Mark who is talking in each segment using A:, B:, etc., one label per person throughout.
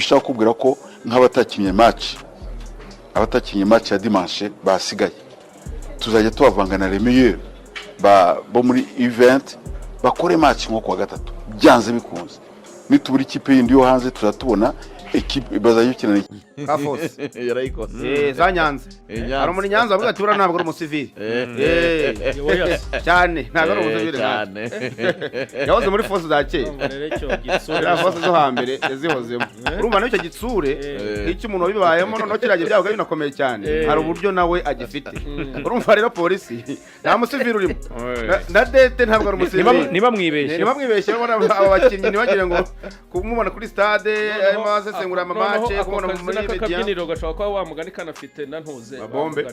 A: bishaka kubwira ko nk'abatakinye match ya dimanche basigaye tuzajya tubavangana remeye bo muri event bakore match nko kwa gatatu byanze bikunze nitubura ikipe yindi yo hanze tuzatubona equipe bazayukina
B: Kafose
C: yarayikoze
B: za Nyanza ari muri Nyanza avuga ati ura ntabwo ari umusivili cyane ntabwo ari umusivili cyane yahoze muri force za kera ya force zo hambere yazihozemo urumva n'icyo gitsure icyo umuntu wabibayemo no kirage byago binakomeye cyane hari uburyo nawe agifite urumva rero polisi nta musivili urimo na dete ntabwo ari umusivili
C: niba mwibeshye
B: aba bakinnyi ntibagire ngo kumubona kuri stade arimo sengura mamace kubona muri
D: akabyiniro gashobora kuba wamugani kanafite na ntuze
B: bombe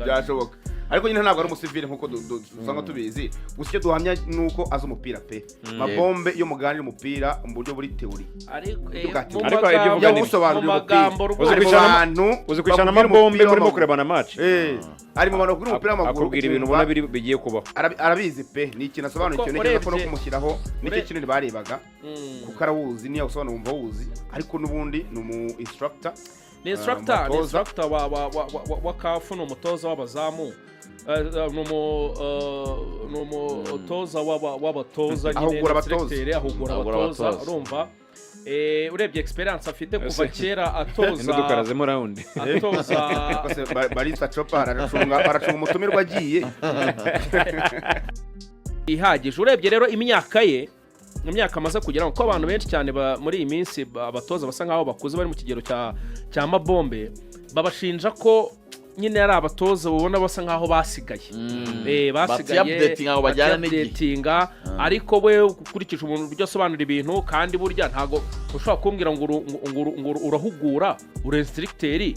B: byashoboka ariko nyine ntabwo ari umusivili nkuko dusanga tubizi gusa icyo duhamya nuko azi umupira pe mabombe yo muganira umupira mu buryo buri teori
D: ariko
B: ibyo gusobanurira
C: abantu uzi kwicana amabombe muri kurebana match
B: ari mu bantu kuri umupira w'amaguru
C: akubwira ibintu ubona bigiye kubaho
B: arabizi pe ni ikintu asobanura ikintu neza ko no kumushyiraho nicyo kintu barebaga kuko arawuzi niyo usobanura wumva wuzi ariko n'ubundi ni umu instructor
D: wa kafu ni umutoza w'abazamu ni umutoza w'abatoza
B: ahugura
D: abatoza urumva urebye experience afite kuva kera atoza
C: n'udukarazemo round
B: barisa chopa aracunga umutumirwa agiye
D: ihagije urebye rero imyaka amaze kugira ngo ko abantu benshi cyane muri iyi minsi abatoza basa nkaho bakuze bari mu kigero cya mabombe babashinja ko nyine ari abatoza ubona basa nkaho basigaye
E: bajyana
D: ariko we ukurikije umuntu buryo asobanura ibintu kandi burya ntago ushobora kumbwira ngo urahugura urenstricteri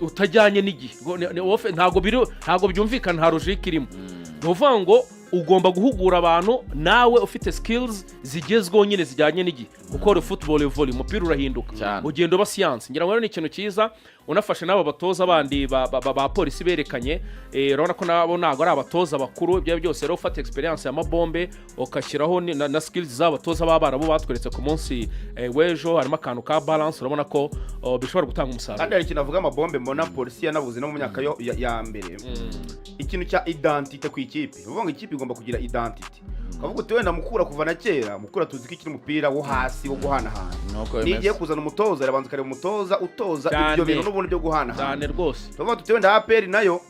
D: utajyanye n'igihe ntago byumvikana nta logique irimo uvuga ngo ugomba guhugura abantu nawe ufite skills zigezweho nyine zijyanye n'igihe gukora football volley umupira urahinduka ugendo ba science ngira ngo ni ikintu cyiza unafashe nabo batoza bandi ba polisi berekanye urabona ko nabo nago ari abatoza bakuru ibyo byose rero ufata experience ya mabombe ukashyiraho na skills z'abatoza b'abarabu batweretse ku munsi w'ejo harimo akantu ka balance urabona ko bishobora gutanga umusaruro
B: kandi hari ikintu avuga amabombe mbona polisi yanabuze no mu myaka ya mbere ikintu cya identity ku ikipe uvuga ngo ikipe igomba kugira identity kavuga uti wenda mukura kuva na kera mukura tuzi ko ikiri umupira wo hasi wo guhanahana nigiye kuzana umutoza arabanza kareba umutoza utoza ibyo bintu n'ubundi byo guhanahana
D: cyane rwose
B: tuvuga tuti wenda APR nayo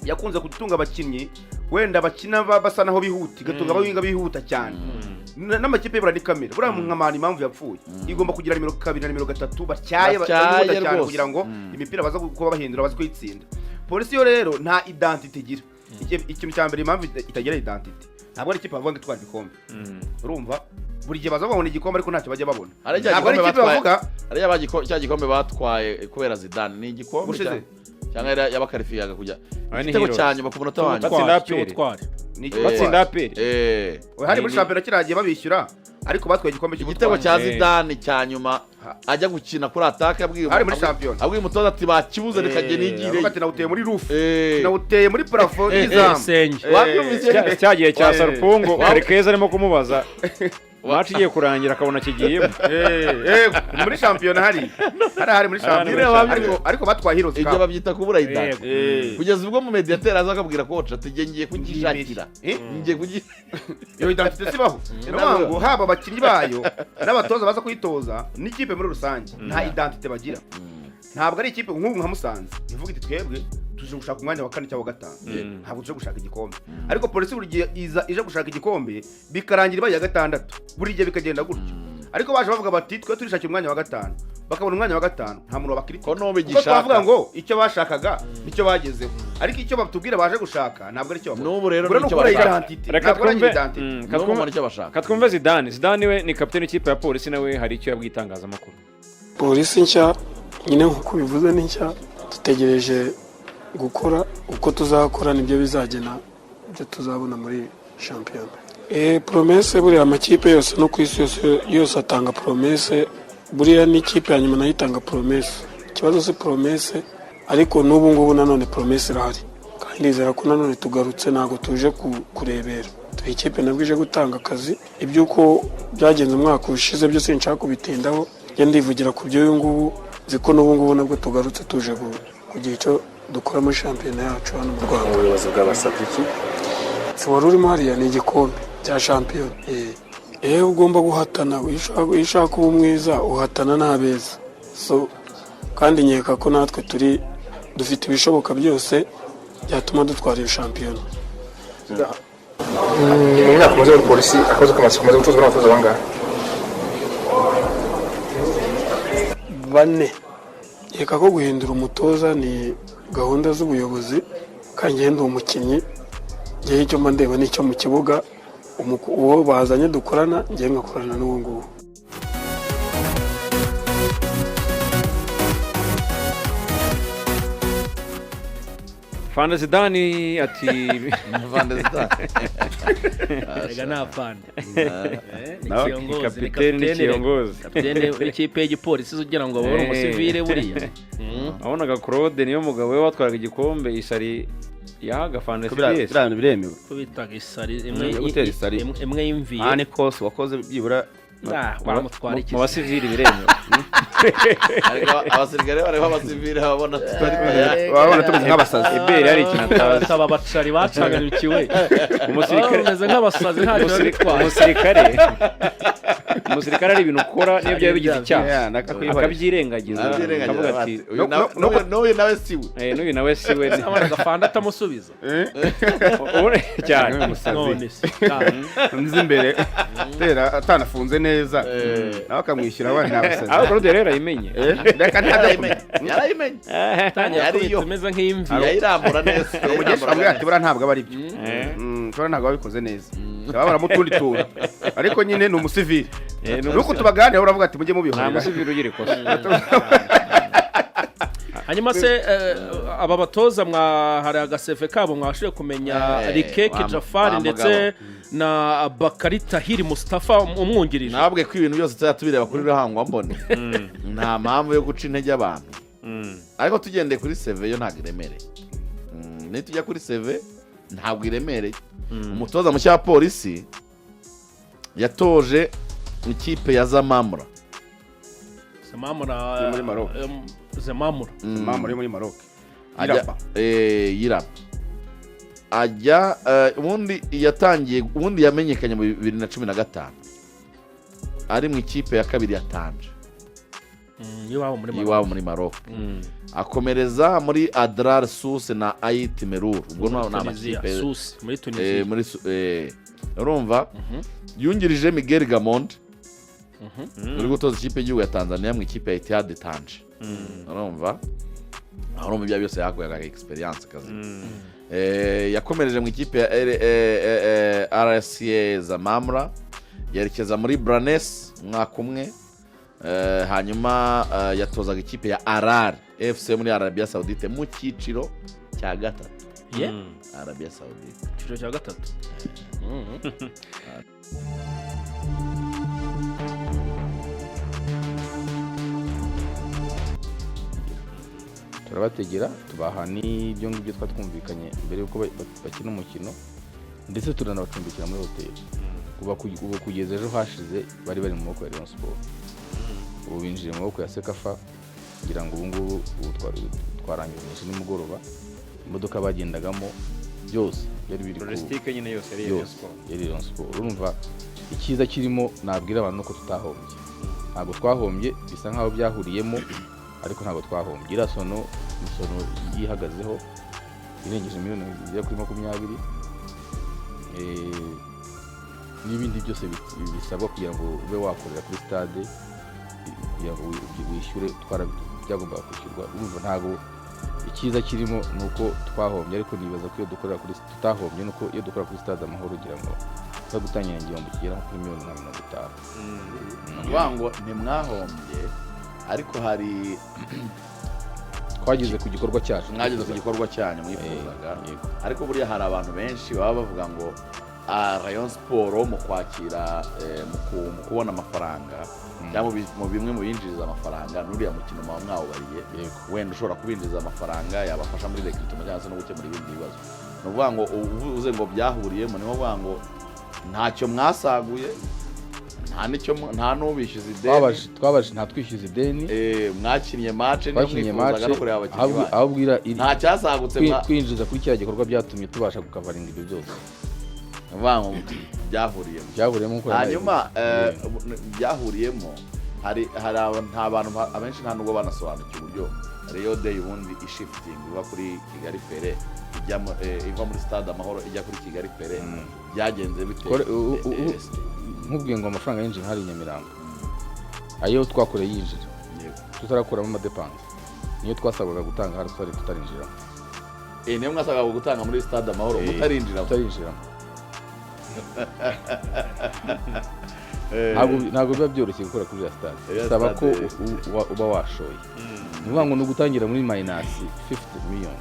B: yakunze kutunga abakinnyi wenda bakina basa naho bihuti gatunga abawinga bihuta cyane n'amakipe y'Iburani kamera buriya nkamana impamvu yapfuye igomba kugira nimero 2 na nimero 3 batyaye cyane kugira ngo imipira baza kuba bahindura baza kwitsinda polisi yo rero nta identity igira ikintu cya mbere impamvu itagira identity ntabwo ari ikipe bavuga ngo itwara igikombe urumva buri gihe baza babona igikombe ariko ntacyo bajya babona
E: ntabwo ari ikipe bavuga cya gikombe batwaye kubera Zidane ni igikombe cyangwa yabakarifiyaga kujya igitego cyane bakubona tabanje
C: batsinda APR
B: hari muri championnat kiragiye babishyura ariko batwaye igikombe
E: igitego cya Zidane cya nyuma ajya gukina kuri attack yabwiye abwiye umutoza ati bakibuze rekaje nigire
B: ati nawuteye muri roof nawuteye muri plafond y'izambu
C: cyagiye cya Sarupongo Arekeza arimo kumubaza match igiye kurangira akabona kigiyemo
B: muri championnat hari muri championnat ariko batwaye Heroes
E: ibyo babyita kubura idani kugeza ubwo mu mediateur azakabwira coach ati ngiye kugishakira
B: iyo identity sibaho ngo haba abakinnyi bayo n'abatoza baza kuyitoza n'ikipe muri rusange nta identity bagira ntabwo ari ikipe nk'ubu nka Musanze ivuga iti twebwe tuje gushaka umwanya wa 4 cyangwa 5 ntabwo tuje gushaka igikombe ariko polisi buri gihe ije gushaka igikombe bikarangira baye 6 buri gihe bikagenda gutyo ariko baje bavuga bati twe turishakira umwanya wa 5 bakabona umwanya wa 5 nta muntu wabakirika
E: ko no bigishaka
B: bavuga ngo icyo bashakaga nicyo bagezeho ariko icyo batubwira baje gushaka ntabwo ari cyo bakora
E: n'ubu rero nicyo bashaka
C: reka twumve Zidane we ni kapiteni w'ikipe ya polisi nawe hari icyo yabwiye itangazamakuru
F: polisi nshya nyine nkuko bivuze ni nshya dutegereje gukora uko tuzakora nibyo bizagena ibyo tuzabona muri shampiyona promesse buriya amakipe yose no ku isi yose atanga promesse buriya n'ikipe ya nyuma nayo itanga promesse ikibazo si promesse ariko n'ubu ngubu nanone promesse irahari kandi ndizera ko nanone tugarutse ntabwo tuje kurebera turi ikipe nabwo ije gutanga akazi iby'uko byagenze umwaka ushize byose nshaka kubitindaho ndivugira ku byo uyu ngubu ziko n'ubu ngubu nabwo tugarutse tuje kugira icyo dukora muri shampiyona yacu hano mu Rwanda.
G: Ubuyobozi bwabasabye iki?
F: Si wari urimo hariya ni igikombe cya shampiyona. Ugomba guhatana, iyo ushaka kuba mwiza uhatana n'abeza. So kandi nkeka ko natwe dufite ibishoboka byose byatuma dutwara iyo shampiyona.
G: Mu myaka umaze muri polisi akazi kamaze gutozwa n'abatoza bangahe?
F: 4. Nkeka ko guhindura umutoza ni gahunda z'ubuyobozi kandi ngenda umukinnyi ngiye icyo mba ndeba n'icyo mu kibuga uwo bazanye dukorana ngiye ngakorana n'uwo nguwo.
C: Fanda Zidane ati
E: Fanda Zidane
D: rega nta fanda
C: kapiteni n'ikiyongozi
D: kapiteni w'ikipe y'igipolisi ugira ngo abone umusivile buriya
C: abonaga Claude niyo mugabo we watwaraga igikombe isari yahaga Fanda Zidane
B: biremewe
D: ko bitaga isari
B: imwe
D: y'imviye
B: ane kose wakoze byibura
D: baramutwara iki
C: mu basivili biremewe
E: abasirikare bariho abasivili babona
B: tumeze nk'abasazi
C: ibere hari ikintu atazi
D: aba bacari bacanganyukiwe umusirikare bameze nk'abasazi ntacyo bitwaye
C: umusirikare ari ibintu ukora niyo byaba bigize icyaha akabyirengagiza akavuga ati
E: n'uyu nawe siwe
C: n'uyu nawe siwe
D: abana Fanda atamusubiza
C: cyane
B: umusazi nzi imbere tera atanafunze neza nawe akamwishyura abana n'abasazi
C: aho Claude rero ayimenye
B: reka ntadayimenye
E: yarayimenye
D: yariyo imeze nk'imvi
E: yayirambura neza
B: umugesha amubwira ati buriya ntabwo aba ari byo buriya ntabwo babikoze neza baba baramutundi tura ariko nyine ni umusivili nuko tubaganira uravuga ati mujye mubihorera
C: nta musivili ugira ikosa
D: hanyuma se aba batoza hari agaseve kabo mwashoboye kumenya Rikeke Jafari ndetse na Bakari Tahiri Mustafa umwungirije
E: nabwe ko ibintu byose tuzatubireba kuri Ruhangwa mbone nta mpamvu yo guca intege abantu ariko tugendeye kuri seve yo ntabwo iremereye nitujya kuri seve ntabwo iremereye umutoza mushya wa polisi yatoje ikipe ya Zamamura
B: muri Maroc
D: Zamamura
B: muri Maroc
E: Yiraba ajya ubundi yamenyekanye mu 2015 ari mu ikipe ya kabiri ya Tanje iwabo muri Maroc akomereza muri Adrar Sousse na Ait Merur ubwo ni amakipe
D: muri Tunisia
E: urumva yungirije Miguel Gamond uri gutoza ikipe y'igihugu ya Tanzania mu ikipe ya Etihad Tanje urumva aho ibyo byose yakoraga experience kazi yakomereje mu ikipe ya RSA Zamamra yerekeza muri Branes mwaka umwe hanyuma yatozaga ikipe ya Arar FC muri Arabia Saudite mu cyiciro cya gatatu Arabia Saudite
D: cyiciro cya gatatu
H: turabategera tubaha n'ibyo ngibyo twatwumvikanye mbere yuko bakina umukino ndetse turanabacumbikira muri hoteli ubu kugeza ejo hashize bari mu maboko ya Rayon Sport ubu binjiye mu maboko ya Sekafa kugira ngo ubu ngubu twarangije nimugoroba imodoka bagendagamo byose yari biri
C: logistique nyine yose
H: yari Rayon Sport urumva icyiza kirimo nabwira abantu ko tutahombye ntabwo twahombye bisa nkaho byahuriyemo ariko ntabwo twahombye irasono isono yihagazeho irengeje miliyoni zigera kuri 20 n'ibindi byose bisabwa kugira ngo ube wakorera kuri stade kugira ngo wishyure byagomba kwishyurwa urumva ntabwo icyiza kirimo nuko twahombye ariko nibaza ko iyo dukorera kuri tutahombye nuko iyo dukorera kuri stade Amahoro kugira ngo zo gutangira igihombo kigera kuri 50
E: ngo ntimwahombye ariko hari
H: twageze ku gikorwa cyacu
E: mwageze ku gikorwa cyanyu mwifuzaga ariko buriya hari abantu benshi baba bavuga ngo Rayon Sport mu kwakira mu kubona amafaranga cyangwa mu bimwe mu binjiriza amafaranga n'uriya mukino mwawubariye wenda ushobora kubinjiriza amafaranga yabafasha muri recruitment cyangwa se no gukemura ibindi bibazo no kuvuga ngo uvuze ngo byahuriyemo niho kuvuga ngo ntacyo mwasaguye nta n'ubishyuza ideni
H: twabaje nta twishyuza ideni
E: mwakinnye match
H: twakinnye match
E: no kureba abakinnyi
H: ahubwira
E: nta cyasagutse
H: kwinjiza kuri kiriya gikorwa byatumye tubasha gukavaringa ibyo byose
E: byahuriyemo hanyuma byahuriyemo hari abantu abenshi nta nubwo banasobanukiwe uburyo Rio Day ubundi ishifting iva kuri Kigali Pere iva muri stade Amahoro ijya kuri Kigali Pere byagenze bite
H: nkubwiye ngo amafaranga yinjira hari Nyamirambo ayo twakoreye yinjira tutarakuramo amadepanse niyo twasabwaga gutanga hari twari tutarinjiramo
E: niyo mwasabwaga gutanga muri stade Amahoro utarinjiramo
H: ntabwo biba byoroshye gukora kuri ya stade bisaba ko uba washoye ni ukuvuga ngo ni ugutangira muri minus 50 million.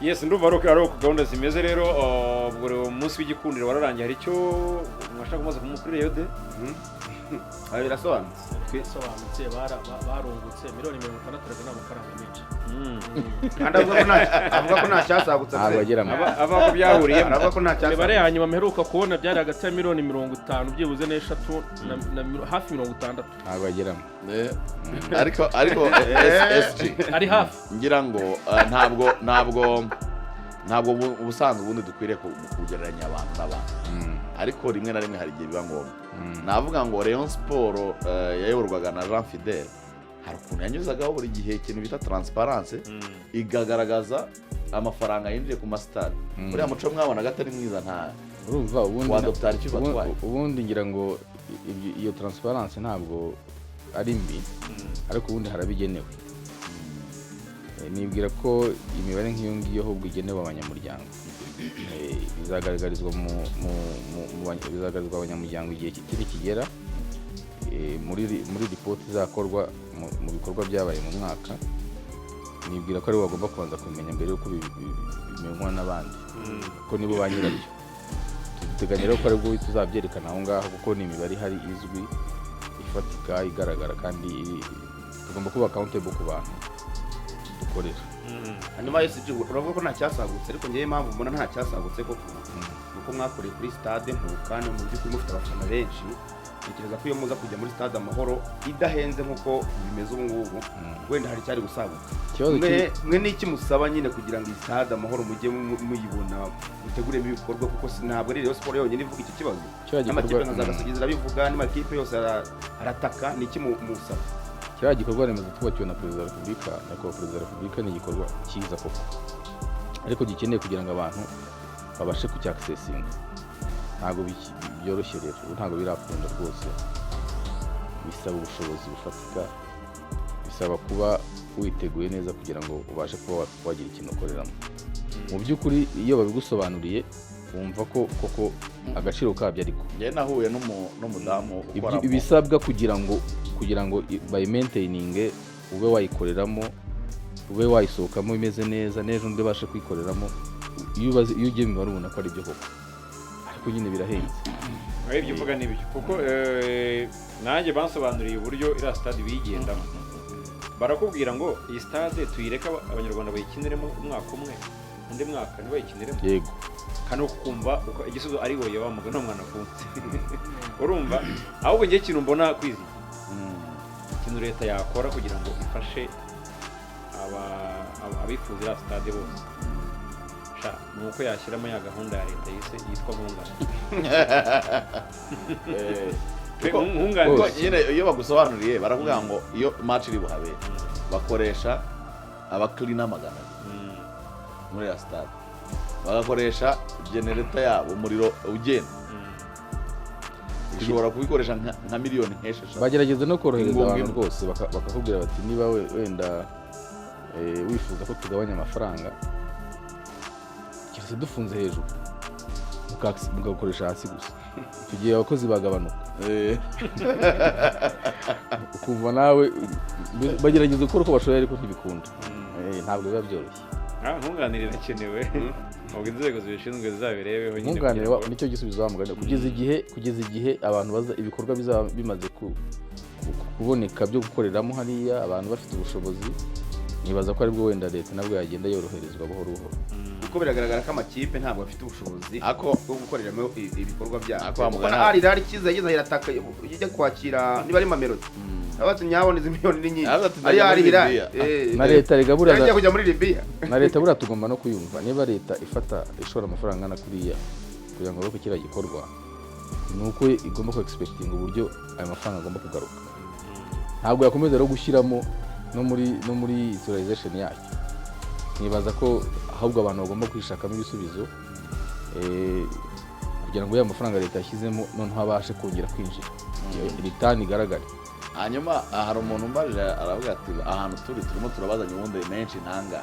C: Yes, ndumva ari uko gahunda zimeze rero. Ubwo umunsi w'igikundiro wararangiye, hari icyo mwashaka kumaza kumukuri Rio Day?
D: Birasobanutse barungutse miliyoni 60 n'amafaranga menshi.
B: Kandi avuga ko nta cyasagutse
C: ava ko byahuriyemo,
B: avuga ko nta cyasagutse.
D: Bare hanyuma mperuka kubona byari hagati ya miliyoni 50 byibuze n'eshatu na hafi 60.
H: Abageramo
E: ariko SG
D: ari hafi
E: ngira ngo ntabwo ubusanzwe ubundi dukwiriye kugereranya abantu n'abantu, ariko rimwe na rimwe hari igihe biba ngombwa. Navuga ngo Rayon Sport yayoborwaga na Jean Fidel, hari ukuntu yanyuzagaho buri gihe ikintu bita transparence, igagaragaza amafaranga yinjiye ku masitade. Uriya muco mwabonaga atari mwiza, nta
H: urumva ubundi ngira ngo iyo transparence ntabwo ari mbi, ariko ubundi harabigenewe. Nibwira ko imibare nk'iyo ngiyo ahubwo igenewe abanyamuryango, bizagaragarizwa abanyamuryango igihe kitiri kigera muri report izakorwa mu bikorwa byabaye mu mwaka. Nibwira ko ari bagomba kubanza kumenya mbere yuko bimenywa n'abandi, ko nibo banyirabyo. Tuteganya rero ko ari bwo tuzabyerekana aho ngaho, kuko ni imibare ihari izwi ifatika igaragara, kandi tugomba kuba accountable ku bantu dukorera.
B: Hanyuma SG uravuga ko nta cyasagutse, ariko ngiye impamvu mbona nta cyasagutse koko nuko mwakoreye kuri stade Mpukane, mu by'ukuri mufite abafana benshi. Ntekereza ko iyo muza kujya muri stade Amahoro idahenze nk'uko bimeze ubu ngubu, wenda hari cyari gusaguka. Mwe n'iki musaba nyine kugira ngo stade Amahoro mujye muyibona muteguremo ibikorwa, kuko ntabwo ari Rayon Sport yonyine ivuga iki kibazo, n'amakipe nka za Gasogi zirabivuga, n'amakipe yose arataka. N'iki musaba?
H: Kiriya gikorwa remezo twubakiwe na Perezida wa Repubulika, nyakubahwa Perezida wa Repubulika, ni igikorwa cyiza koko, ariko gikeneye kugira ngo abantu babashe kucyakisesinga. Ntabwo byoroshye rero, ntabwo birakunda rwose. Bisaba ubushobozi bufatika, bisaba kuba witeguye neza kugira ngo ubashe kuba wagira ikintu ukoreramo. Mu by'ukuri iyo babigusobanuriye wumva ko koko agaciro kabyo, ariko
E: njye nahuye n'umudamu ukoramo
H: ibisabwa kugira ngo by maintaining ube wayikoreramo, ube wayisohokamo imeze neza, n'ejo undi ubashe kuyikoreramo. Iyo ugiye mibare ubona ko ari byo koko, ariko nyine birahenze.
C: Ibyo uvuga ni byo, kuko nanjye bansobanuriye uburyo iriya stade biyigendamo. Barakubwira ngo iyi stade tuyireka abanyarwanda bayikiniremo umwaka umwe, undi mwaka ntibayikiniremo.
H: Yego,
C: kandi ukumva igisubizo ari wowe wamuga no mwana afunze. Urumva ahubwo ngiye ikintu mbona kwizi ikintu leta yakora kugira ngo ifashe abifuza iriya stade bose, nuko yashyiramo ya gahunda ya leta yitwa nkungane.
E: Nyine iyo bagusobanuriye baravuga ngo iyo match iri buhabe bakoresha abakilina 100 muri ya stade, bagakoresha generator yabo umuriro ugenda, ushobora kubikoresha nka miliyoni nk'esheshatu.
H: Bagerageza no korohereza abantu rwose, bakakubwira bati niba wenda wifuza ko tugabanya amafaranga, kirase dufunze hejuru mugakoresha hasi gusa, tugiye abakozi bagabanuka. Ukumva nawe bagerageza gukora uko bashoboye, ariko ntibikunda. Ntabwo biba byoroshye.
C: Nkunganire irakenewe, ubwo inzego zibishinzwe zabirebeho nyine.
H: Nkunganire nicyo gisubizo bamugana, kugeza igihe abantu baza ibikorwa bizaba bimaze kuboneka byo gukoreramo hariya, abantu bafite ubushobozi, nibaza ko aribwo wenda leta nabwo yagenda yoroherezwa buhoro buhoro
B: kuko biragaragara ko amakipe ntabwo afite ubushobozi bwo gukoreramo ibikorwa byabo
E: Ako
B: kuko na ari rari kiza yageze irataka ijya kwakira niba ari Mamelodi abatumye yabona izi miliyoni ni nyinshi ari ari hirari
H: na leta rigabura
B: yajya kujya muri Libya
H: na leta bura tugomba no kuyumva niba leta ifata ishora amafaranga na kuriya kugira ngo bako kira gikorwa nuko igomba ko expecting uburyo ayo mafaranga agomba kugaruka ntabwo yakomeza rero gushyiramo no muri utilization yacyo nibaza ko ahubwo abantu bagomba kwishakamo ibisubizo kugira ngo ya mafaranga leta yashyizemo noneho abashe kongera kwinjira ritani igaragare
E: hanyuma hari umuntu mbarije aravuga ati ahantu turimo turabazanye ubundi menshi ntanga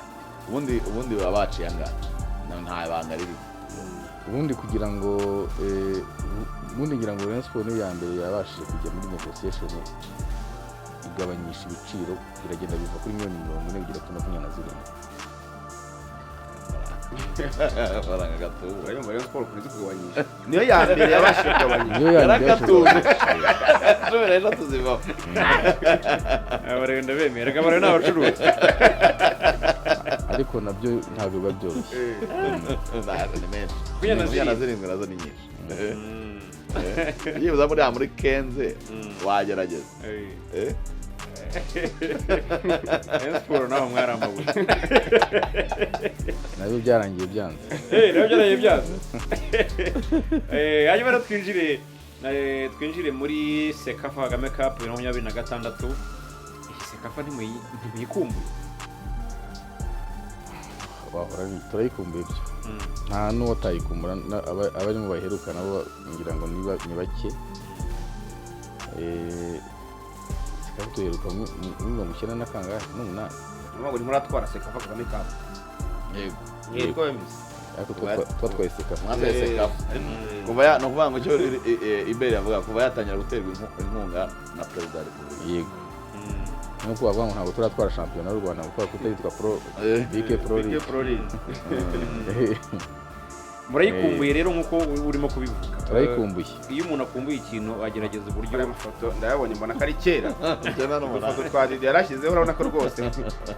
E: ubundi baba baciye angana nta banga riri
H: ubundi kugira ngo ubundi ngira ngo Rayon Sport ya mbere yabashije kujya muri negotiation igabanyisha ibiciro biragenda biva kuri miliyoni 40 bigera kuri 27
E: baranga gatuwe
B: urayumva Rayon Sport kuri kugabanyisha niyo ya mbere yabashije kugabanyisha
H: niyo ya mbere
E: tubera ejo tuzivaho
C: abarenda bemera kabare n'abacuruzi
H: ariko nabyo ntabwo biba byoroshye
E: ni menshi
C: kuya
E: na zirindwi nazo ni nyinshi yibuza muri kenze wagerageza
C: siporo naho mwaramabuye
H: nabyo byarangiye byanze
C: nabyo byaragiye byanze hanyuma rero twinjire muri Sekafa Kagame Cup 2026 iyi Sekafa ntimuyikumbuye
H: bahora turayikumbuye byo nta n'uwo atayikumbura abarimo baheruka nabo ngira ngo ni bake Sekafa tuheruka muri 1998
B: ntabwo ni muratwara Sekafa Kagame Cup yego
H: ariko twatwaye Sekafa
E: mwatwaye Sekafa kuva no kuvuga ngo cyo imbere yavuga kuva yatangira guterwa inkunga na perezida wa repubulika
H: yego nuko bavuga ngo ntabwo turatwara shampiyona y'u Rwanda kuko kutayitwa BK Pro League
C: murayikumbuye rero nkuko urimo kubivuga
H: turayikumbuye
C: iyo umuntu akumbuye ikintu agerageza uburyo
B: amafoto ndayabonye mbona ko ari kera amafoto twadidi yarashyizeho urabona ko rwose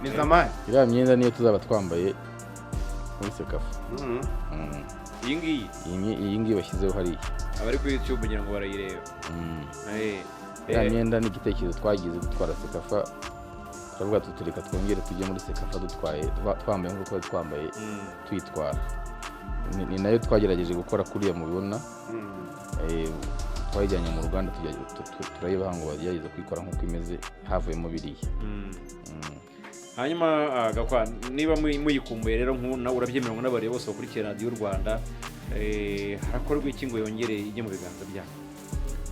B: ni zamani
H: iriya myenda niyo tuzaba twambaye muri Sekafa
C: iyi
H: ngiyi bashyizeho hariya
C: abari kuri YouTube kugira ngo barayirebe
H: iriya myenda ni igitekerezo twagize gutwara Sekafa turavuga tutureka twongere tujye muri Sekafa twambaye nk'uko twari twambaye tuyitwara ni nayo twagerageje gukora kuriya mubibona twayijyanye mu ruganda turayibaha ngo bagerageze kuyikora nk'uko imeze havuyemo biriya
C: hanyuma gakwa niba muyikumbuye rero nawe urabyemerwa n'abariya bose bakurikira radiyo y'u Rwanda harakorwa iki ngo yongere ijye mu biganza byabo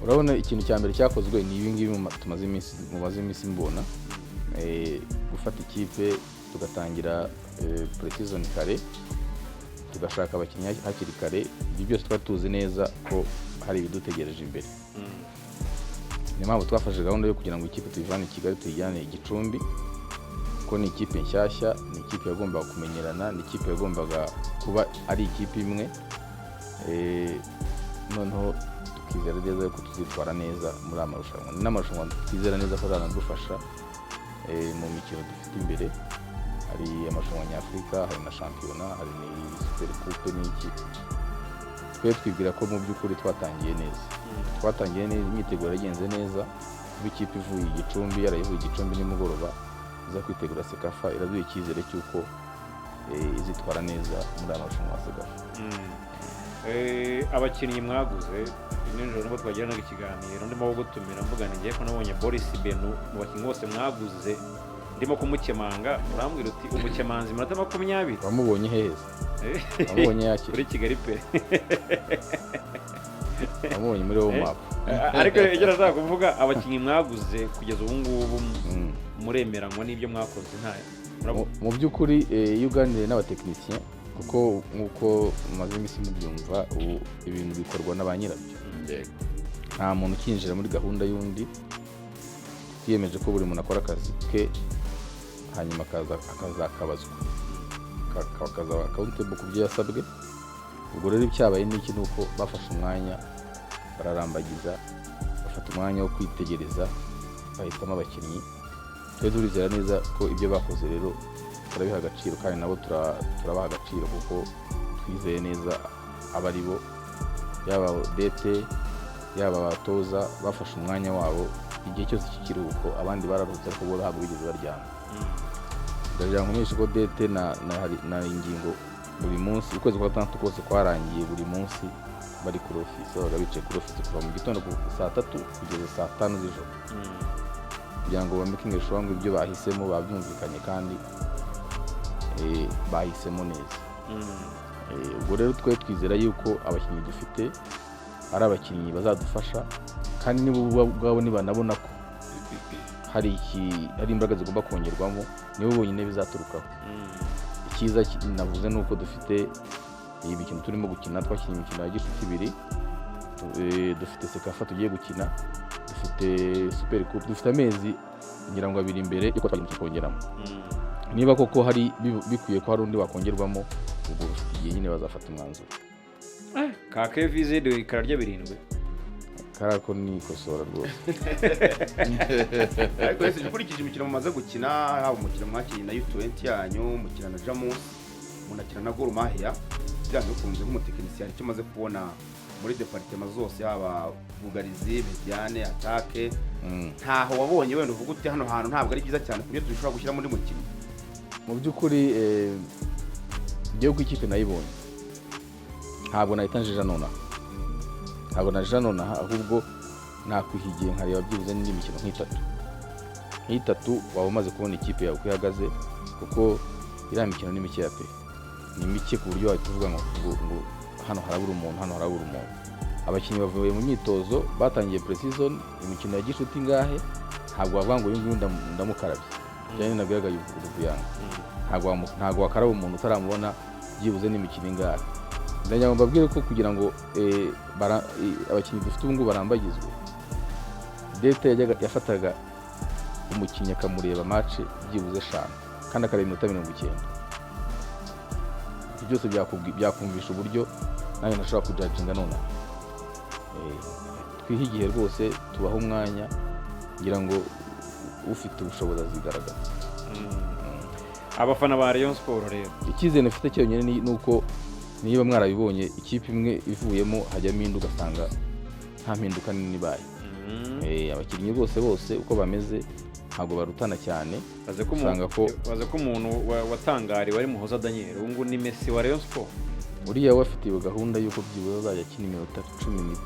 H: urabona ikintu cya mbere cyakozwe ni ibi ngibi tumaze iminsi mbona gufata ikipe tugatangira pre-season kare tugashaka abakinnyi hakiri kare ibyo byose twari tuzi neza ko hari ibidutegereje imbere niyo mpamvu twafashe gahunda yo kugira ngo ikipe tuyivane i Kigali tuyijyane Gicumbi ko ni ikipe nshyashya ni ikipe yagombaga kumenyerana ni ikipe yagombaga kuba ari ikipe imwe noneho tukizera neza ko tuzitwara neza muri amarushanwa ni n'amarushanwa twizera neza ko azanadufasha mu mikino dufite imbere hari amarushanwa nyafurika hari na shampiyona hari ni super coupe n'iki twibwira ko mu by'ukuri twatangiye neza imyiteguro yagenze neza kuba ikipe ivuye Gicumbi yarayivuye Gicumbi nimugoroba iza kwitegura Sekafa iraduha icyizere cy'uko izitwara neza muri amarushanwa ya Sekafa
C: abakinnyi mwaguze nijoro nubwo twagiranaga ikiganiro ndimo gutumira mvuga ngiye ko nabonye Boris Benu mu bakinnyi bose mwaguze ndimo kumukemanga urambwira uti umukemanzi minota 20
H: wamubonye heza wamubonye yaki
C: kuri Kigali pe
H: wamubonye muri wo map
C: ariko icyo nashaka kuvuga abakinnyi mwaguze kugeza ubu ngubu muremeranywa n'ibyo mwakoze ntaye
H: mu by'ukuri iyo uganiriye n'abatekinisiye kuko nk'uko mumaze iminsi mubyumva ubu ibintu bikorwa na ba nyirabyo nta muntu ukinjira muri gahunda y'undi twiyemeje ko buri muntu akora akazi ke hanyuma akazakabazwa akazaba accountable ku byo yasabwe ubwo rero icyabaye n'iki nuko bafashe umwanya bararambagiza bafata umwanya wo kwitegereza bahitamo abakinnyi twe turizera neza ko ibyo bakoze rero turabiha agaciro kandi nabo turabaha agaciro kuko twizeye neza abari bo yaba dete yaba abatoza bafashe umwanya wabo igihe cyose cy'ikiruhuko abandi bararuhutse ariko bo ntabwo bigeze baryama ndagira ngo nkumenyeshe ko dete na ingingo buri munsi ukwezi kwa gatandatu kose kwarangiye buri munsi bari kuri ofisi babaga bicaye kuri ofisi kuva mu gitondo saa 3 kugeza saa 5 z'ijoro kugira ngo bamakinge sure ngo ibyo bahisemo babyumvikanye kandi bahisemo neza ubwo rero twe twizera yuko abakinnyi dufite ari abakinnyi bazadufasha kandi nibo ubwabo nibanabona ko hari imbaraga zigomba kongerwamo nibo bonyine bizaturukaho icyiza navuze ni uko dufite iyi mikino turimo gukina twakinnye imikino ya gishuti 2 dufite sekafa tugiye gukina dufite super coupe dufite amezi ngira ngo 2 imbere yuko twagiye kongeramo niba koko hari bikwiye ko hari undi wakongerwamo ubwo igihe nyine bazafata umwanzuro
C: ka KVZ kararya 7
H: karako ni kosora rwose
B: ariko ese ukurikije imikino mumaze gukina haba umukino mwakinnye na U20 yanyu mukina na Jamus munakina na Gor Mahia byanyu kunze nk'umutekinisiye icyo maze kubona muri departement zose haba bugarizi mediane attaque ntaho wabonye wenda uvuga uti hano hantu ntabwo ari byiza cyane kuburyo dushobora gushyira muri mukino
H: mu by'ukuri igihugu ikipe nayibonye ntabwo nayitanjije none ahubwo nakwihigiye nkareba byibuze n'indi mikino nk'itatu waba umaze kubona ikipe yawe uko ihagaze kuko iriya mikino ni mike pe ni mike ku buryo wahita uvuga ngo hano harabura umuntu abakinnyi bavuye mu myitozo batangiye pre-season imikino ya gishuti ngahe ntabwo bavuga ngo uyu ndamukarabye cyane nabwiraga y'ubuyanga ntabwo wakaraba umuntu utaramubona byibuze n'imikino ingahe ndanya ngo mbabwire ko kugira ngo abakinnyi dufite ubu ngubu barambagizwe dete yafataga umukinnyi akamureba match byibuze 5 kandi akareba iminota 90 ibyo byose byakumvisha uburyo nawe ntashobora kujajinga none twihigiye rwose tubaho umwanya ngira ngo ufite ubushobozi azigaragaza
C: abafana ba Rayon Sport rero
H: icyizere nafite cyonyine ni uko niba mwarabibonye ikipe imwe ivuyemo hajyamo indi ugasanga nta mpinduka nini baye abakinnyi bose uko bameze ntabwo barutana cyane
C: baze ko umuntu watangariwe ari Muhoza Daniel ubu ngo ni Messi wa Rayon Sport
H: uriya wafitiwe gahunda y'uko byibuze azajya akina iminota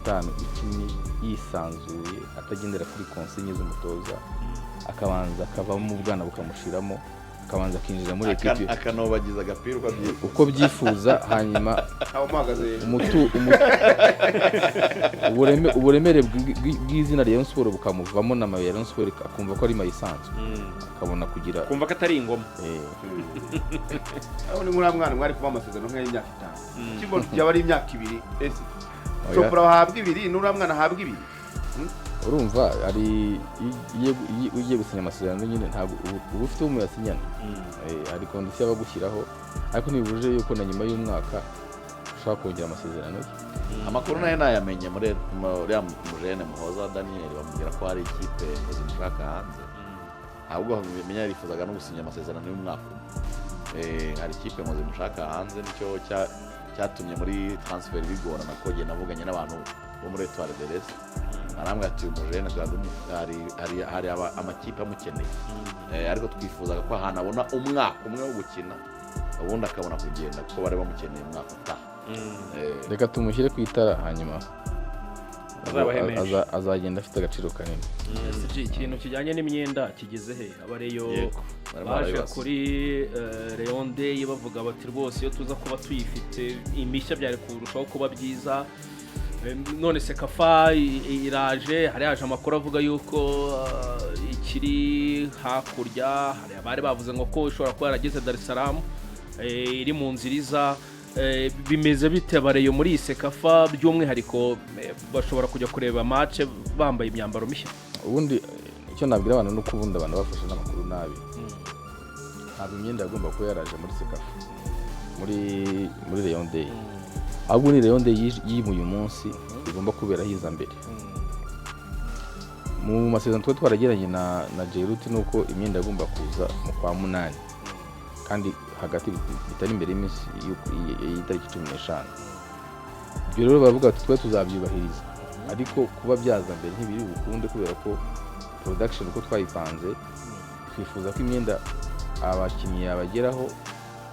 H: 15 yisanzuye atagendera kuri konsigne z'umutoza akabanza akavamo ubwana bukamushiramo akabanza akinjira muri equipe
E: akanobagiza agapira
H: uko byifuza hanyuma uburemere bw'izina Rayon Sport bukamuvamo na Rayon Sport akumva ko ari mayisanzu akabona kugira
C: kumva ko atari ingoma
B: aho ni muri mwana mwari kuba amasezerano nk'imyaka 5 kigo byaba ari imyaka 2 ese Chopra wahabwa 2 n'ura mwana ahabwa 2
H: urumva ari ugiye gusinya amasezerano nyine ntabwo uba ufite umuntu yasinyana hari kondisiyo bagushyiraho ariko ntibibuje yuko na nyuma y'umwaka ushobora kongera amasezerano
E: amakuru nayo nayamenye muri mujene Muhoza Daniel bamubwira ko hari ikipe zishaka hanze ahubwo bamenya yarifuzaga no gusinya amasezerano y'umwaka hari ikipe ngo zimushaka hanze nicyo cyatumye muri transfer bigorana ko je navuganye n'abantu bo muri Etoile de l'Est arambwa ati umujene hari amakipe amukeneye ariko twifuzaga ko ahantu abona umwaka umwe wo gukina ubundi akabona kugenda kuko bari bamukeneye umwaka utaha
H: reka tumushyire ku itara hanyuma azagenda afite agaciro kanini
D: ikintu kijyanye n'imyenda kigeze he abareyo baje kuri Rayon Day bavuga bati rwose iyo tuza kuba tuyifite imishya byari kurushaho kuba byiza none sekafa iraje hari haje amakuru avuga yuko ikiri hakurya hari abari bavuze ngo ko ishobora kuba yarageze Dar es Salaam iri mu nziriza bimeze bite bareyo muri sekafa by'umwihariko bashobora kujya kureba match bambaye imyambaro mishya
H: ubundi icyo nabwira abantu no kubundi abantu bafashe n'amakuru nabi ntabwo imyenda yagomba kuba yaraje muri sekafa muri Rayon Day ahubwo ni Rayon Day yimuye umunsi igomba kubera hiza mbere mu masezerano twari twarageranye na Jeruti nuko imyenda agomba kuza mu kwa 8 kandi hagati bitari imbere y'iminsi y'itariki 15. Ibyo rero bavuga ati twe tuzabyubahiriza ariko kuba byaza mbere ntibiri bukunde kubera ko production uko twayipanze twifuza ko imyenda abakinnyi yabageraho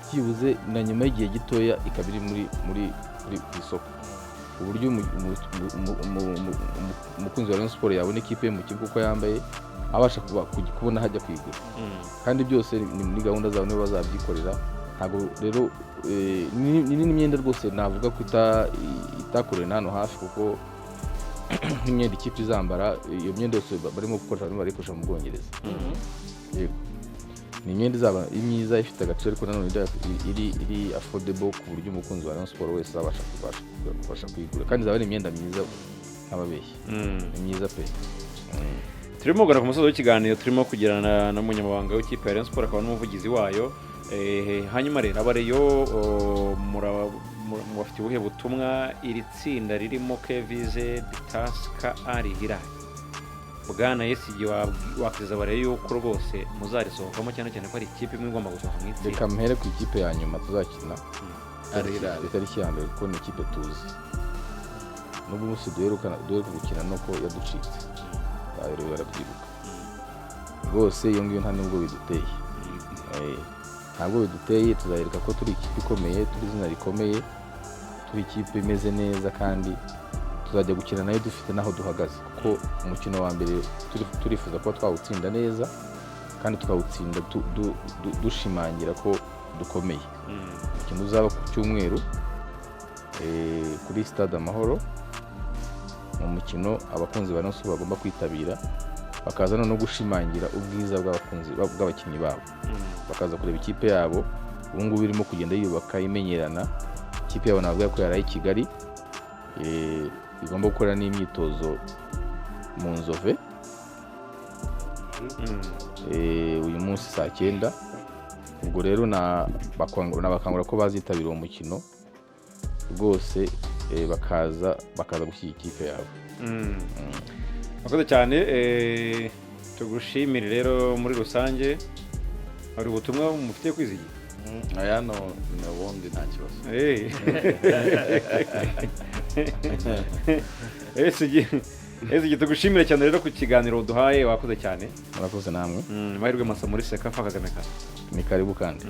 H: byibuze na nyuma y'igihe gitoya ikabiri muri isoko uburyo umukunzi wa Rayon Sport yabona ikipe mu kibuga uko yambaye abasha kubona hajya kwigura kandi byose ni muri gahunda zabo nibo bazabyikorera ntago rero n'imyenda rwose navuga ko itakorera hano hafi kuko nk'imyenda ikipe izambara iyo myenda yose barimo barikoresha mu Bwongereza yego ni imyenda izaba imyiza ifite agaciro ariko nanone iri affordable ku buryo umukunzi wa Rayon Sport wese abasha kwigura kandi izaba ari imyenda myiza nk'ababeshyi ni myiza pe.
C: Turimo kugana ku musozo w'ikiganiro turimo kugirana na munyamabanga w'ikipe ya Rayon Sport akaba n'umuvugizi wayo hanyuma rero abareyo mubafite ubuhe butumwa iri tsinda ririmo Kevize Taska Ari Hilal Bwana Yesigi wakiza abareyo yuko rwose muzarisohokamo cyane ko ari ikipe imwe igomba gusohoka mu itsinda.
H: Reka mpere ku ikipe ya nyuma tuzakina Ari Hilal itariki ya mbere kuko ni ikipe tuzi n'ubu munsi duheruka gukina nuko yaducitse rero barabyiruka rwose iyo ngiyo nta nubwo biduteye ntabwo biduteye tuzayereka ko turi ikipe ikomeye turi izina rikomeye turi ikipe imeze neza kandi tuzajya gukina nayo dufite naho duhagaze kuko umukino wa mbere turifuza kuba twawutsinda neza kandi tukawutsinda dushimangira ko dukomeye. Umukino uzaba ku cyumweru kuri Stade Amahoro mu mukino abakunzi ba Rayon Sport bagomba kwitabira bakaza no gushimangira ubwiza bw'abakinnyi babo bakaza kureba ikipe yabo ubu ngubu irimo kugenda yubaka imenyerana ikipe yabo navuga ko yaraye i Kigali igomba gukora n'imyitozo mu Nzove uyu munsi saa 9 ubwo rero bakangura ko bazitabira uwo mukino rwose bakaza gushyira ikipe yabo.
C: Murakoze cyane tugushimire rero muri rusange hari ubutumwa mufite kwizigira
E: aya no wundi nta kibazo
C: ese tugushimire cyane rero ku kiganiro uduhaye wakoze cyane.
H: Murakoze namwe
C: mahirwe masa muri Sekafa Kagame Cup
H: ni karibu kandi